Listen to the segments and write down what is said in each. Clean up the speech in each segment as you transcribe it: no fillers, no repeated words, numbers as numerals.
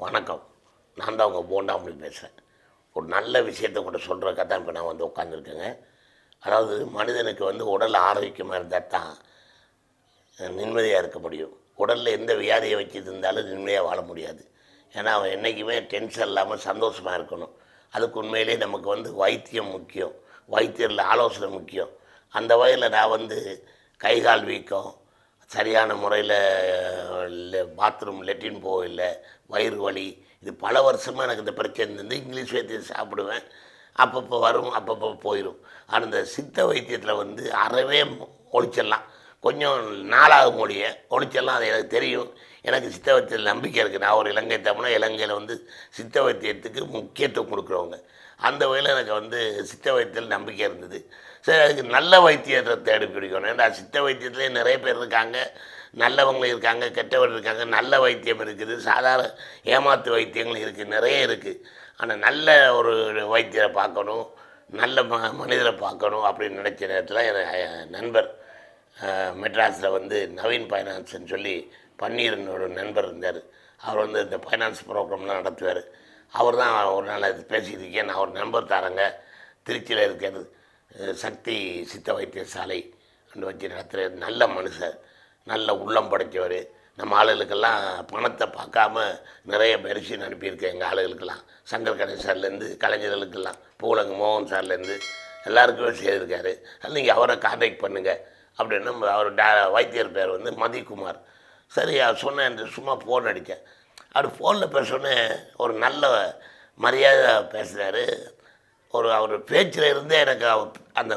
வணக்கம். நான் தான் உங்கள் போண்டாமணி பேசுகிறேன். ஒரு நல்ல விஷயத்தை கூட சொல்கிறதுக்காக தான் இப்போ நான் வந்து உட்காந்துருக்கேங்க. அதாவது மனிதனுக்கு வந்து உடல் ஆரோக்கியமாக இருந்தால் தான் நிம்மதியாக இருக்க முடியும். உடலில் எந்த வியாதியை வச்சுட்டு இருந்தாலும் நிம்மதியாக வாழ முடியாது. ஏன்னா அவன் என்றைக்குமே டென்ஷன் இல்லாமல் சந்தோஷமாக இருக்கணும். அதுக்கு உண்மையிலே நமக்கு வந்து வைத்தியம் முக்கியம், வைத்தியரில் ஆலோசனை முக்கியம். அந்த வகையில் நான் வந்து கை கால் வீக்கம், சரியான முறையில் பாத்ரூம் லெட்டின் போகல, வயிறு வலி, இது பல வருஷமாக எனக்கு இந்த பிரச்சனை இருந்து இங்கிலீஷ் வைத்தியம் சாப்பிடுவேன். அப்பப்போ வரும், அப்பப்போ போயிடும். ஆனால் இந்த சித்த வைத்தியத்தில் வந்து அறவே ஒழிச்சிடலாம். கொஞ்சம் நாளாக முடிய ஒழிச்சிடலாம். அது எனக்கு தெரியும். எனக்கு சித்த வைத்தியத்தில் நம்பிக்கை இருக்குது. நான் ஒரு இலங்கை தமிழன். இலங்கையில் வந்து சித்த வைத்தியத்துக்கு முக்கியத்துவம் கொடுக்குறவங்க. அந்த வகையில் எனக்கு வந்து சித்த வைத்தியத்தில் நம்பிக்கை இருந்தது. சரி, அதுக்கு நல்ல வைத்தியத்தை தேடி பிடிக்கணும். ஏன்னா சித்த வைத்தியத்துலேயே நிறைய பேர் இருக்காங்க, நல்லவங்களும் இருக்காங்க, கெட்டவர்கள் இருக்காங்க. நல்ல வைத்தியம் இருக்குது, சாதாரண ஏமாத்து வைத்தியங்கள் இருக்குது, நிறைய இருக்குது. ஆனால் நல்ல ஒரு வைத்தியரை பார்க்கணும், நல்ல மனிதரை பார்க்கணும் அப்படின்னு நினச்ச நேரத்தில் என் நண்பர் மெட்ராஸில் வந்து நவீன் ஃபைனான்ஸ்ன்னு சொல்லி பன்னீர்னு ஒரு நண்பர் இருந்தார். அவர் வந்து இந்த ஃபைனான்ஸ் ப்ரோக்ராம்லாம் நடத்துவார். அவர் தான் ஒரு நாள் இது பேசிகிட்டு இருக்கேன். நான் ஒரு நம்பர் தரேங்க, திருச்சியில் இருக்கிறது சக்தி சித்த வைத்தியசாலை அண்டு வச்சு நடத்துகிற நல்ல மனுஷர், நல்ல உள்ளம் படைத்தவர். நம்ம ஆளுகளுக்கெல்லாம் பணத்தை பார்க்காம நிறைய மெரிசின் அனுப்பியிருக்கேன். எங்கள் ஆளுகளுக்கெல்லாம் சங்கர் கணேசர்லேருந்து கலைஞர்களுக்கெல்லாம் பூலங்க மோகன் சார்லேருந்து எல்லாருக்குமே செய்திருக்காரு. அது நீங்கள் அவரை கான்டாக்ட் பண்ணுங்கள் அப்படின்னு. அவர் வைத்தியர் பேர் வந்து மதிக்குமார். சரி, அவர் சொன்னேன், சும்மா ஃபோன் அடித்தேன். அவர் ஃபோனில் பேசோன்னே ஒரு நல்ல மரியாதை பேசுகிறாரு. அவர் பேச்சில் இருந்தே எனக்கு அந்த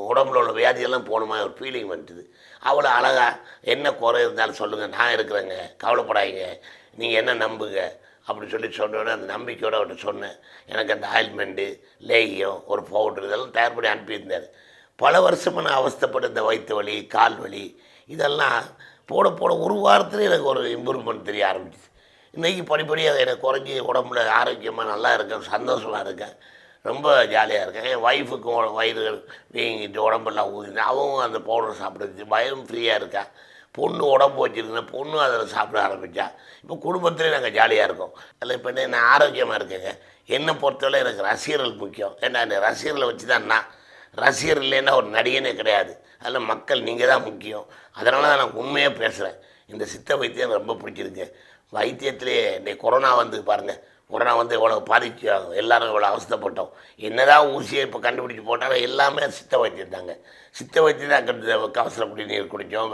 உடம்புல உள்ள வியாதியெல்லாம் போகணுமா ஒரு ஃபீலிங் வந்துட்டுது. அவ்வளோ அழகாக என்ன குறை இருந்தாலும் சொல்லுங்கள், நான் இருக்கிறேங்க, கவலைப்படாதீங்க, நீங்கள் என்ன நம்புங்க அப்படி சொல்லி சொன்னோன்னே அந்த நம்பிக்கையோடு அவர்கிட்ட சொன்னேன். எனக்கு அந்த ஆயில்மெண்ட்டு, லேகியம், ஒரு பவுட்ரு இதெல்லாம் தயார் பண்ணி அனுப்பியிருந்தார். பல வருஷமாக நான் அவஸ்தைப்பட்ட இந்த வயிற்று வலி, கால் வலி இதெல்லாம் போட போட ஒரு வாரத்தில் எனக்கு ஒரு இம்ப்ரூவ்மெண்ட் தெரிய ஆரம்பிச்சிச்சு. இன்றைக்கி படிப்படியாக எனக்கு குறைஞ்சி உடம்புல ஆரோக்கியமாக நல்லா இருக்கேன், சந்தோஷமாக இருக்கேன், ரொம்ப ஜாலியாக இருக்கேன். என் ஒய்ஃபுக்கும் வயிறு வீங்கிட்டு உடம்பெல்லாம் ஊதினேன், அவங்க அந்த பவுடர் சாப்பிடுச்சு, பயம் ஃப்ரீயாக இருக்கா. பொண்ணு உடம்பு வச்சுருந்தேன், பொண்ணு அதில் சாப்பிட ஆரம்பித்தா. இப்போ குடும்பத்திலே நாங்கள் ஜாலியாக இருக்கோம். அதில் இப்போ நான் ஆரோக்கியமாக இருக்கேங்க. என்னை பொறுத்தவரை எனக்கு ரசிகர்கள் முக்கியம். ஏன்னா அந்த ரசிகர்களை வச்சு தான் நான், ரசிகர் இல்லைன்னா ஒரு நடிகனே கிடையாது. அதில் மக்கள் நீங்கள் தான் முக்கியம். அதனால தான் நான் உண்மையாக பேசுகிறேன். இந்த சித்த வைத்தியம் ரொம்ப பிடிச்சிருக்கு. வைத்தியத்திலே இன்றைக்கி கொரோனா வந்து பாருங்கள், கொரோனா வந்து இவ்வளோ பாதிக்கும், எல்லோரும் இவ்வளோ அவஸ்தைப்பட்டோம். என்னதான் ஊசியை இப்போ கண்டுபிடிச்சி போட்டாலும் எல்லாமே சித்த வைத்தியம் தாங்க. சித்த வைத்தியம் தான். கவசர குடிநீர் குடித்தோம்,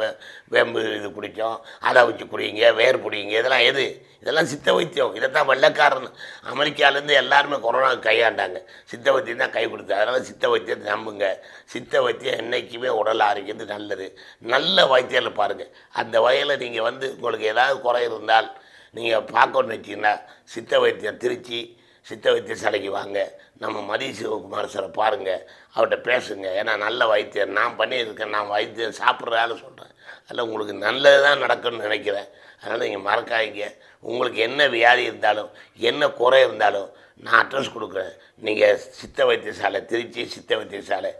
வேம்பு இது குடித்தோம், அதை வச்சு குடிங்க, வேர் பிடிங்க, இதெல்லாம் எது? இதெல்லாம் சித்த வைத்தியம். இதைத்தான் வெள்ளைக்காரன் அமெரிக்காவிலேருந்து எல்லாருமே கொரோனாவுக்கு கையாண்டாங்க. சித்த வைத்தியம் தான் கை கொடுத்து. அதனால் சித்த வைத்தியத்தை நம்புங்க. சித்த வைத்தியம் என்றைக்குமே உடல் ஆரோக்கியது நல்லது. நல்ல வைத்தியத்தில் பாருங்கள். அந்த வகையில் நீங்கள் வந்து உங்களுக்கு ஏதாவது குறை இருந்தால் நீங்கள் பார்க்கணுன்னு வச்சிங்கன்னா சித்த வைத்தியம் திருச்சி சித்த வைத்தியசாலைக்கு வாங்க. நம்ம மதி சிவகுமார் சாரை பாருங்கள், அவர்கிட்ட பேசுங்க. ஏன்னா நல்ல வைத்தியம் நான் பண்ணியிருக்கேன். நான் வைத்தியம் சாப்பிட்றதால சொல்கிறேன். அதில் உங்களுக்கு நல்லது தான் நடக்கும்னு நினைக்கிறேன். அதனால் நீங்கள் மறக்காதீங்க. உங்களுக்கு என்ன வியாதி இருந்தாலும், என்ன குறை இருந்தாலும் நான் அட்ரஸ் கொடுக்குறேன். நீங்கள் சித்த வைத்தியசாலை திருச்சி சித்த வைத்தியசாலை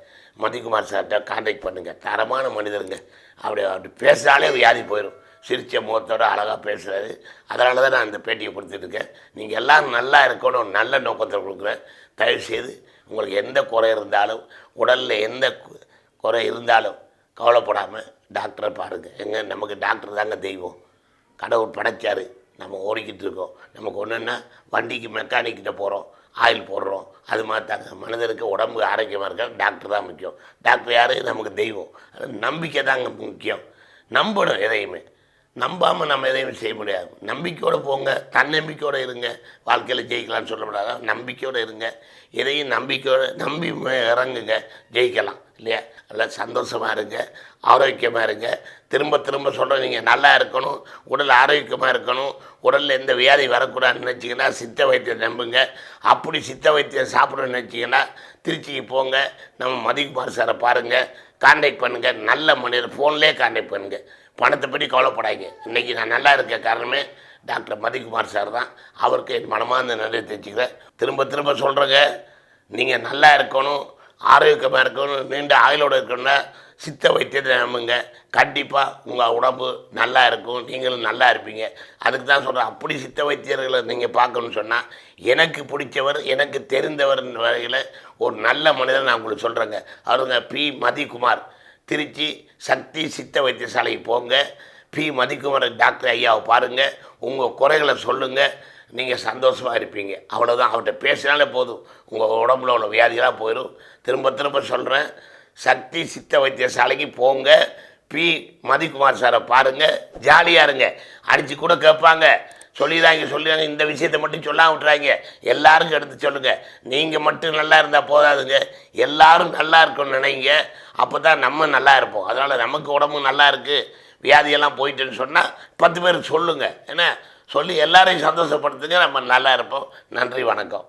மதிக்குமார் சார்கிட்ட கான்டாக்ட் பண்ணுங்கள். தரமான மனிதருங்க. அப்படி பேசினாலே வியாதி போயிடும். சிரித்த முகத்தோடு அழகாக பேசுகிறாரு. அதனால தான் நான் அந்த பேட்டியை கொடுத்துட்ருக்கேன். நீங்கள் எல்லோரும் நல்லா இருக்கணும், நல்ல நோக்கத்தை கொடுக்குறேன். தயவுசெய்து உங்களுக்கு எந்த குறை இருந்தாலும், உடலில் எந்த குறை இருந்தாலும் கவலைப்படாமல் டாக்டரை பாருங்கள். நமக்கு டாக்டர் தாங்க தெய்வம். கடவுள் படைச்சார், நம்ம ஓடிக்கிட்டு இருக்கோம். நமக்கு ஒன்றுன்னா வண்டிக்கு மெக்கானிக்கிட்ட போகிறோம், ஆயில் போடுறோம், அது மாதிரி தாங்க மனிதருக்கு உடம்பு ஆரோக்கியமாக இருக்க டாக்டர் தான் முக்கியம். டாக்டர் யார்? நமக்கு தெய்வம். அது நம்பிக்கை தாங்க முக்கியம். நம்பணும். எதையுமே நம்பாமல் நம்ம எதையும் செய்ய முடியாது. நம்பிக்கையோடு போங்க, தன்னம்பிக்கையோடு இருங்க. வாழ்க்கையில் ஜெயிக்கலாம்னு சொல்ல முடியாது. நம்பிக்கையோடு இருங்க. எதையும் நம்பிக்கையோடு நம்பி இறங்குங்க, ஜெயிக்கலாம் இல்லையா? நல்லா சந்தோஷமாக இருங்க, ஆரோக்கியமாக இருங்க. திரும்ப திரும்ப சொல்கிறேன், நீங்கள் நல்லா இருக்கணும், உடல் ஆரோக்கியமாக இருக்கணும், உடலில் எந்த வியாதி வரக்கூடாதுன்னு நினச்சிங்கன்னா சித்த வைத்தியம் நம்புங்க. அப்படி சித்த வைத்தியம் சாப்பிடணும்னு நினச்சிங்கன்னா திருச்சிக்கு போங்க. நம்ம மதிக்குமார் சாரை பாருங்கள், கான்டாக்ட் பண்ணுங்கள். நல்ல மனிதர் ஃபோன்லேயே கான்டாக்ட் பண்ணுங்கள். பணத்தை பற்றி கவலைப்படாங்க. இன்றைக்கி நான் நல்லா இருக்க காரணமே டாக்டர் மதிக்குமார் சார் தான். அவருக்கு என் மனமார்ந்த நன்றி தெரிஞ்சுக்கிறேன். திரும்ப திரும்ப சொல்கிறேங்க, நீங்கள் நல்லா இருக்கணும், ஆரோக்கியமாக இருக்கணும், நீண்ட ஆயுளோடு இருக்கணும்னா சித்த வைத்தியத்தை நம்புங்க. கண்டிப்பாக உங்கள் உடம்பு நல்லா இருக்கும், நீங்களும் நல்லா இருப்பீங்க. அதுக்கு தான் சொல்கிறேன். அப்படி சித்த வைத்தியர்களை நீங்கள் பார்க்கணுன்னு சொன்னால் எனக்கு பிடிச்சவர், எனக்கு தெரிந்தவர் வகையில் ஒரு நல்ல மனிதர் நான் உங்களுக்கு சொல்கிறேங்க. அவருங்க பி. மதிக்குமார். திருச்சி சக்தி சித்த வைத்தியசாலைக்கு போங்க. பி. மதிக்குமார் டாக்டர் ஐயாவை பாருங்கள். உங்கள் குறைகளை சொல்லுங்கள். நீங்கள் சந்தோஷமாக இருப்பீங்க. அவ்வளோதான். அவர்கிட்ட பேசினாலே போதும், உங்கள் உடம்புல உள்ள வியாதிகளாக போயிடும். திரும்ப திரும்ப சொல்கிறேன், சக்தி சித்த வைத்தியசாலைக்கு போங்க. பி. மதிக்குமார் சாரை பாருங்கள். ஜாலியாக இருங்க. அடித்து கூட கேட்பாங்க, சொல்லிடுறாங்க. இந்த விஷயத்தை மட்டும் சொல்லாமல் விட்டுறாங்க. எல்லாருக்கும் எடுத்து சொல்லுங்கள். நீங்கள் மட்டும் நல்லா இருந்தால் போதாதுங்க, எல்லாரும் நல்லா இருக்குன்னு நினைங்க. அப்போ தான் நம்ம நல்லா இருப்போம். அதனால் நமக்கு உடம்பு நல்லா இருக்குது, வியாதியெல்லாம் போயிட்டுன்னு சொன்னால் 10 பேருக்கு சொல்லுங்கள். ஏன்னா சொல்லி எல்லாரையும் சந்தோஷப்படுத்துங்க. நம்ம நல்லா இருப்போம். நன்றி, வணக்கம்.